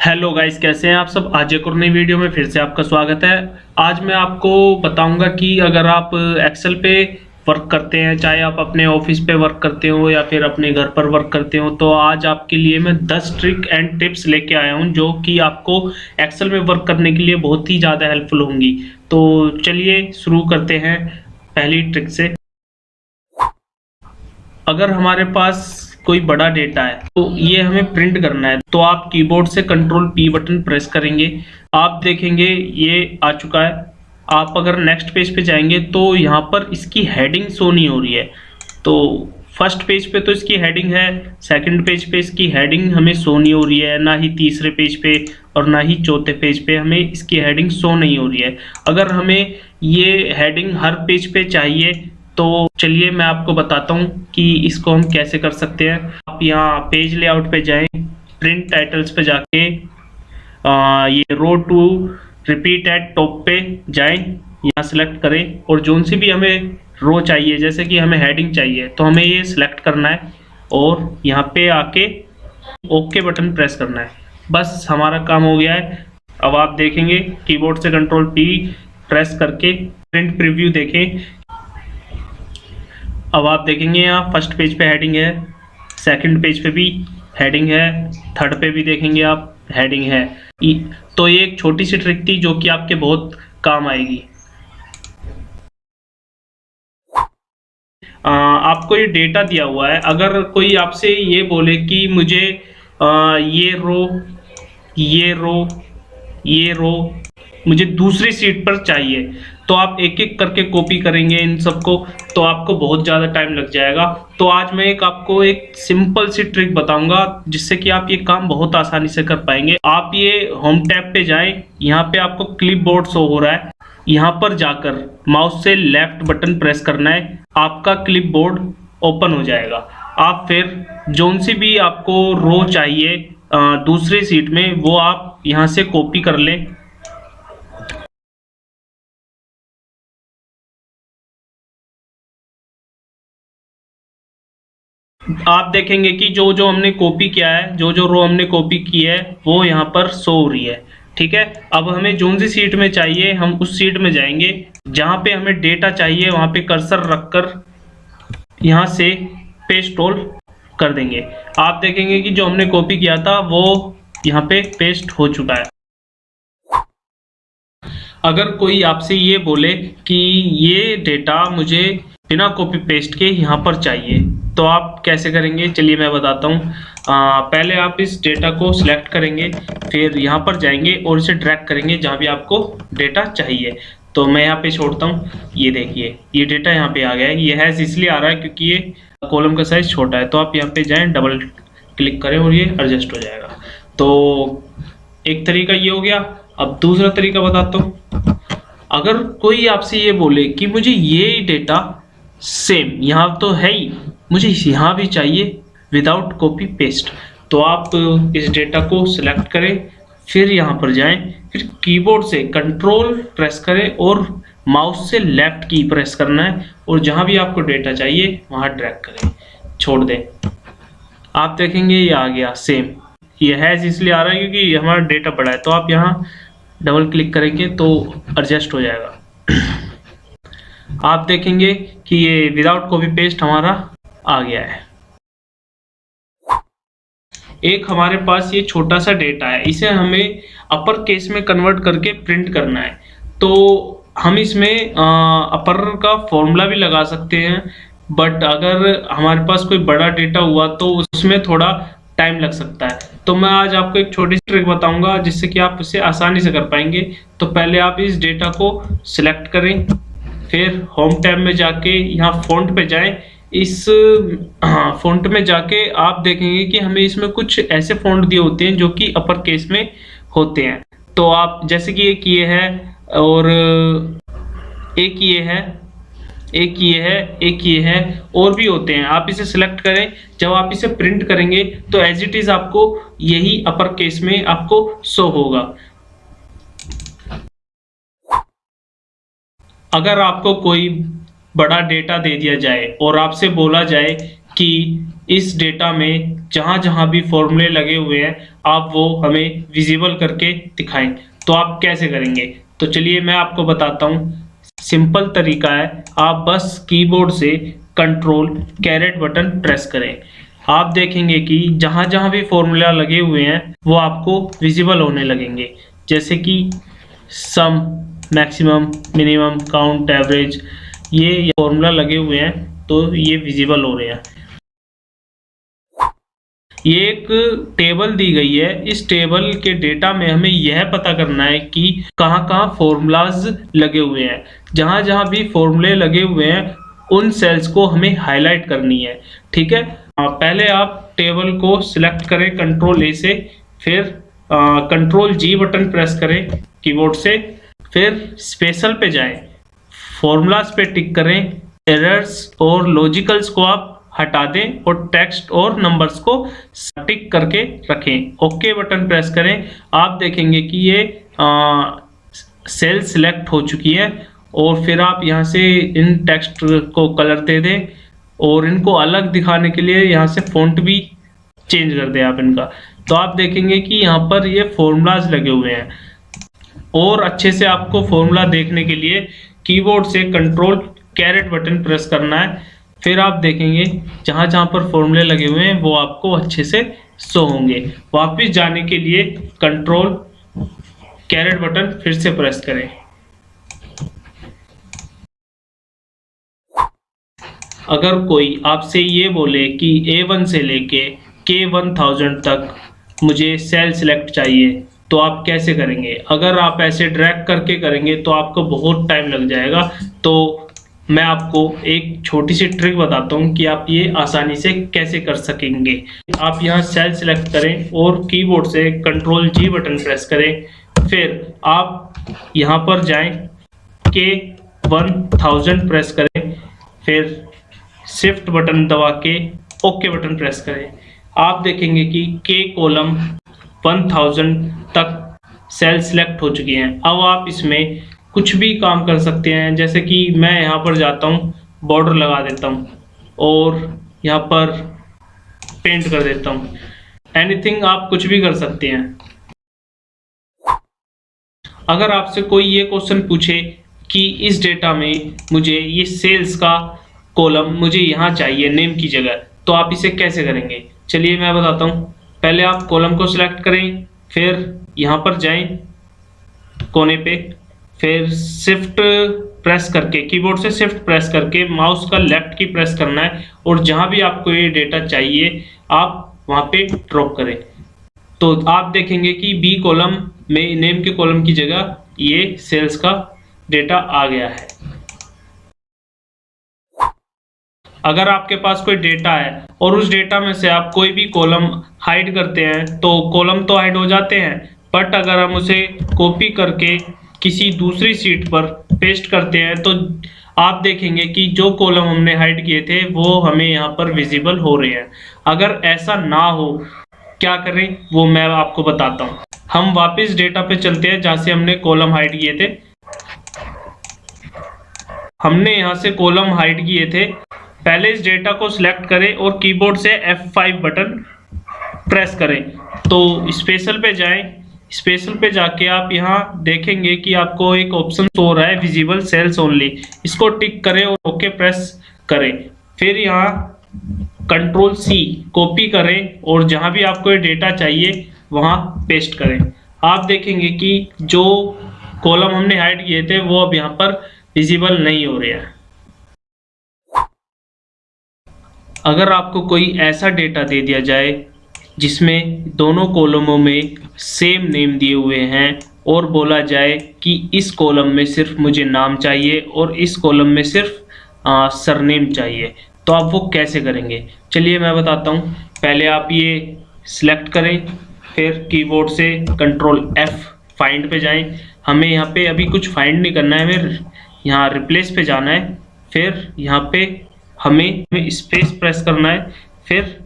Hello guys, कैसे हैं आप सब। आज एक और नई वीडियो में फिर से आपका स्वागत है। आज मैं आपको बताऊंगा कि अगर आप एक्सेल पे वर्क करते हैं, चाहे आप अपने ऑफिस पे वर्क करते हो या फिर अपने घर पर वर्क करते हो, तो आज आपके लिए मैं 10 ट्रिक एंड टिप्स लेके आया हूं जो कि आपको एक्सेल में वर्क करने के लिए बहुत ही ज़्यादा हेल्पफुल होंगी। तो चलिए शुरू करते हैं पहली ट्रिक से। अगर हमारे पास कोई बड़ा डेटा है तो ये हमें प्रिंट करना है, तो आप कीबोर्ड से कंट्रोल पी बटन प्रेस करेंगे। आप देखेंगे ये आ चुका है। आप अगर नेक्स्ट पेज पे जाएंगे तो यहाँ पर इसकी हेडिंग शो नहीं हो रही है। तो फर्स्ट पेज पे तो इसकी हेडिंग है, सेकंड पेज पे इसकी हेडिंग हमें शो नहीं हो रही है, ना ही तीसरे पेज पे और ना ही चौथे पेज पे हमें इसकी हेडिंग शो नहीं हो रही है। अगर हमें ये हेडिंग हर पेज पे चाहिए तो चलिए मैं आपको बताता हूँ कि इसको हम कैसे कर सकते हैं। आप यहाँ पेज लेआउट पे जाएं, प्रिंट टाइटल्स पे जाके ये रो टू रिपीट एट टॉप पे जाएं, यहाँ सेलेक्ट करें और जोन सी भी हमें रो चाहिए, जैसे कि हमें हेडिंग चाहिए तो हमें ये सिलेक्ट करना है और यहाँ पे आके ओके बटन प्रेस करना है। बस हमारा काम हो गया है। अब आप देखेंगे कीबोर्ड से कंट्रोल पी प्रेस करके प्रिंट प्रीव्यू देखें। अब आप देखेंगे यहाँ फर्स्ट पेज पे हेडिंग है, सेकंड पेज पे भी हेडिंग है, थर्ड पे भी देखेंगे आप हेडिंग है। तो ये एक छोटी सी ट्रिक थी जो कि आपके बहुत काम आएगी। आपको ये डेटा दिया हुआ है, अगर कोई आपसे ये बोले कि मुझे ये रो ये रो ये रो मुझे दूसरी सीट पर चाहिए, तो आप एक एक करके कॉपी करेंगे इन सबको, तो आपको बहुत ज़्यादा टाइम लग जाएगा। तो आज मैं आपको एक सिंपल सी ट्रिक बताऊंगा जिससे कि आप ये काम बहुत आसानी से कर पाएंगे। आप ये होम टैब पे जाएं, यहाँ पे आपको क्लिपबोर्ड शो हो रहा है, यहाँ पर जाकर माउस से लेफ्ट बटन प्रेस करना है, आपका क्लिपबोर्ड ओपन हो जाएगा। आप फिर जोन सी भी आपको रो चाहिए दूसरी सीट में, वो आप यहाँ से कॉपी कर लें। आप देखेंगे कि जो जो हमने कॉपी किया है, जो जो रो हमने कॉपी की है वो यहाँ पर शो हो रही है। ठीक है, अब हमें जोन सी सीट में चाहिए हम उस सीट में जाएंगे, जहाँ पे हमें डेटा चाहिए वहाँ पे कर्सर रखकर यहाँ से पेस्ट ऑल कर देंगे। आप देखेंगे कि जो हमने कॉपी किया था वो यहाँ पे पेस्ट हो चुका है। अगर कोई आपसे ये बोले कि ये डेटा मुझे बिना कॉपी पेस्ट के यहाँ पर चाहिए, तो आप कैसे करेंगे चलिए मैं बताता हूँ। पहले आप इस डेटा को सिलेक्ट करेंगे, फिर यहाँ पर जाएंगे और इसे ड्रैग करेंगे जहाँ भी आपको डेटा चाहिए। तो मैं यहाँ पे छोड़ता हूँ, ये देखिए ये डेटा यहाँ पे आ गया है। ये हैज़ इसलिए आ रहा है क्योंकि ये कॉलम का साइज छोटा है। तो आप यहाँ पे जाएं, डबल क्लिक करें और ये एडजस्ट हो जाएगा। तो एक तरीका ये हो गया। अब दूसरा तरीका बताता हूँ। अगर कोई आपसे ये बोले कि मुझे ये डेटा सेम यहाँ तो है ही, मुझे यहाँ भी चाहिए विदाउट कॉपी पेस्ट, तो आप इस डेटा को सिलेक्ट करें, फिर यहाँ पर जाएं, फिर कीबोर्ड से कंट्रोल प्रेस करें और माउस से लेफ्ट की प्रेस करना है और जहाँ भी आपको डेटा चाहिए वहाँ ड्रैग करें, छोड़ दें। आप देखेंगे ये आ गया सेम। ये है इसलिए आ रहा है क्योंकि हमारा डेटा बड़ा है। तो आप यहाँ डबल क्लिक करेंगे तो एडजस्ट हो जाएगा। आप देखेंगे कि ये विदाउट कॉपी पेस्ट हमारा आ गया है। एक हमारे पास ये छोटा सा डेटा है, इसे हमें अपर केस में कन्वर्ट करके प्रिंट करना है। तो हम इसमें अपर का फॉर्मूला भी लगा सकते हैं, बट अगर हमारे पास कोई बड़ा डेटा हुआ तो उसमें थोड़ा टाइम लग सकता है। तो मैं आज आपको एक छोटी सी ट्रिक बताऊंगा जिससे कि आप इसे आसानी से कर पाएंगे। तो पहले आप इस डेटा को सिलेक्ट करें, फिर होम टैब में जाके यहाँ फ़ॉन्ट पे जाएं। इस फ़ॉन्ट में जाके आप देखेंगे कि हमें इसमें कुछ ऐसे फ़ॉन्ट दिए होते हैं जो कि अपर केस में होते हैं। तो आप जैसे कि एक ये है और एक ये है, एक ये है, एक ये है, और भी होते हैं। आप इसे सिलेक्ट करें, जब आप इसे प्रिंट करेंगे तो एज इट इज़ आपको यही अपर केस में आपको शो होगा। अगर आपको कोई बड़ा डेटा दे दिया जाए और आपसे बोला जाए कि इस डेटा में जहां जहां भी फॉर्मूले लगे हुए हैं आप वो हमें विजिबल करके दिखाएं। तो आप कैसे करेंगे? तो चलिए मैं आपको बताता हूँ। सिंपल तरीका है, आप बस कीबोर्ड से कंट्रोल कैरेट बटन प्रेस करें। आप देखेंगे कि जहां जहां भी फॉर्मूला लगे हुए हैं वो आपको विजिबल होने लगेंगे, जैसे कि सम, मैक्सिमम, मिनिमम, काउंट, एवरेज, ये फॉर्मूला लगे हुए हैं तो ये विजिबल हो रहे हैं। ये एक टेबल दी गई है, इस टेबल के डेटा में हमें यह पता करना है कि कहाँ कहाँ फॉर्मूलाज लगे हुए हैं। जहाँ जहाँ भी फॉर्मूले लगे हुए हैं उन सेल्स को हमें हाईलाइट करनी है। ठीक है, पहले आप टेबल को सिलेक्ट करें कंट्रोल ए से, फिर कंट्रोल जी बटन प्रेस करें कीबोर्ड से, फिर स्पेशल पे जाएं, फॉर्मूलाज पे टिक करें, एरर्स और लॉजिकल्स को आप हटा दें और टेक्स्ट और नंबर्स को टिक करके रखें। ओके बटन प्रेस करें। आप देखेंगे कि ये सेल सिलेक्ट हो चुकी है और फिर आप यहाँ से इन टेक्स्ट को कलर दे दें और इनको अलग दिखाने के लिए यहाँ से फ़ॉन्ट भी चेंज कर दें आप इनका। तो आप देखेंगे कि यहाँ पर ये फॉर्मूलाज लगे हुए हैं। और अच्छे से आपको फॉर्मूला देखने के लिए कीबोर्ड से कंट्रोल कैरेट बटन प्रेस करना है। फिर आप देखेंगे जहां जहां पर फॉर्मूले लगे हुए हैं वो आपको अच्छे से शो होंगे। वापस जाने के लिए कंट्रोल कैरेट बटन फिर से प्रेस करें। अगर कोई आपसे ये बोले कि A1 से लेके K1000 तक मुझे सेल सिलेक्ट चाहिए तो आप कैसे करेंगे? अगर आप ऐसे ड्रैग करके करेंगे तो आपको बहुत टाइम लग जाएगा। तो मैं आपको एक छोटी सी ट्रिक बताता हूँ कि आप ये आसानी से कैसे कर सकेंगे। आप यहाँ सेल सिलेक्ट करें और कीबोर्ड से कंट्रोल जी बटन प्रेस करें। फिर आप यहाँ पर जाएं, K1000 प्रेस करें, फिर शिफ्ट बटन दबा के ओके बटन प्रेस करें। आप देखेंगे कि K कॉलम 1000 तक सेल सिलेक्ट हो चुकी हैं। अब आप इसमें कुछ भी काम कर सकते हैं, जैसे कि मैं यहाँ पर जाता हूँ, बॉर्डर लगा देता हूँ और यहाँ पर पेंट कर देता हूँ। एनीथिंग, आप कुछ भी कर सकते हैं। अगर आपसे कोई ये क्वेश्चन पूछे कि इस डेटा में मुझे ये सेल्स का कॉलम मुझे यहाँ चाहिए नेम की जगह, तो आप इसे कैसे करेंगे? चलिए मैं बताता हूँ। पहले आप कॉलम को सिलेक्ट करें, फिर यहाँ पर जाएं कोने पे, फिर शिफ्ट प्रेस करके कीबोर्ड से शिफ्ट प्रेस करके माउस का लेफ्ट की प्रेस करना है और जहां भी आपको ये डेटा चाहिए आप वहां पे ड्रॉप करें। तो आप देखेंगे कि बी कॉलम में नेम के कॉलम की जगह ये सेल्स का डेटा आ गया है। अगर आपके पास कोई डेटा है और उस डेटा में से आप कोई भी कॉलम हाइड करते हैं तो कॉलम तो हाइड हो जाते हैं, बट अगर हम उसे कॉपी करके किसी दूसरी शीट पर पेस्ट करते हैं तो आप देखेंगे कि जो कॉलम हमने हाइड किए थे वो हमें यहाँ पर विजिबल हो रहे हैं। अगर ऐसा ना हो क्या करें वो मैं आपको बताता हूँ। हम वापस डेटा पे चलते हैं जहाँ से हमने कॉलम हाइड किए थे। हमने यहाँ से कॉलम हाइड किए थे। पहले इस डेटा को सिलेक्ट करें और कीबोर्ड से F5 बटन प्रेस करें। तो स्पेशल पे जाएं, स्पेशल पे जाके आप यहाँ देखेंगे कि आपको एक ऑप्शन शो हो रहा है विजिबल सेल्स ओनली। इसको टिक करें और ओके प्रेस करें। फिर यहाँ कंट्रोल C कॉपी करें और जहाँ भी आपको ये डेटा चाहिए वहाँ पेस्ट करें। आप देखेंगे कि जो कॉलम हमने हाइड किए थे वो अब यहाँ पर विजिबल नहीं हो रहे हैं। अगर आपको कोई ऐसा डेटा दे दिया जाए जिसमें दोनों कॉलमों में सेम नेम दिए हुए हैं और बोला जाए कि इस कॉलम में सिर्फ मुझे नाम चाहिए और इस कॉलम में सिर्फ सरनेम चाहिए, तो आप वो कैसे करेंगे? चलिए मैं बताता हूँ। पहले आप ये सिलेक्ट करें, फिर कीबोर्ड से कंट्रोल F फाइंड पे जाएं। हमें यहाँ पे अभी कुछ फाइंड नहीं करना है, हमें यहाँ रिप्लेस पे जाना है। फिर यहाँ पे हमें स्पेस प्रेस करना है, फिर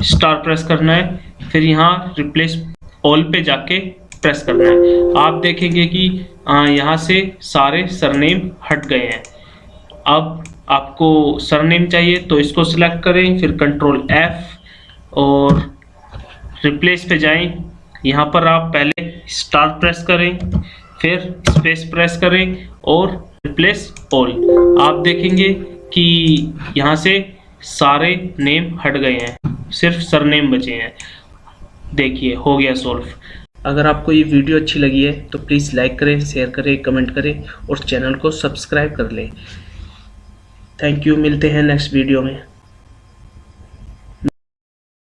स्टार प्रेस करना है, फिर यहाँ रिप्लेस ऑल पे जाके प्रेस करना है। आप देखेंगे कि यहाँ से सारे सरनेम हट गए हैं। अब आपको सरनेम चाहिए तो इसको सिलेक्ट करें, फिर कंट्रोल F और रिप्लेस पे जाएं। यहाँ पर आप पहले स्टार प्रेस करें, फिर स्पेस प्रेस करें और रिप्लेस ऑल। आप देखेंगे कि यहाँ से सारे नेम हट गए हैं, सिर्फ सरनेम बचे हैं। देखिए हो गया सॉल्व। अगर आपको ये वीडियो अच्छी लगी है तो प्लीज़ लाइक करें, शेयर करें, कमेंट करें और चैनल को सब्सक्राइब कर लें। थैंक यू, मिलते हैं नेक्स्ट वीडियो में।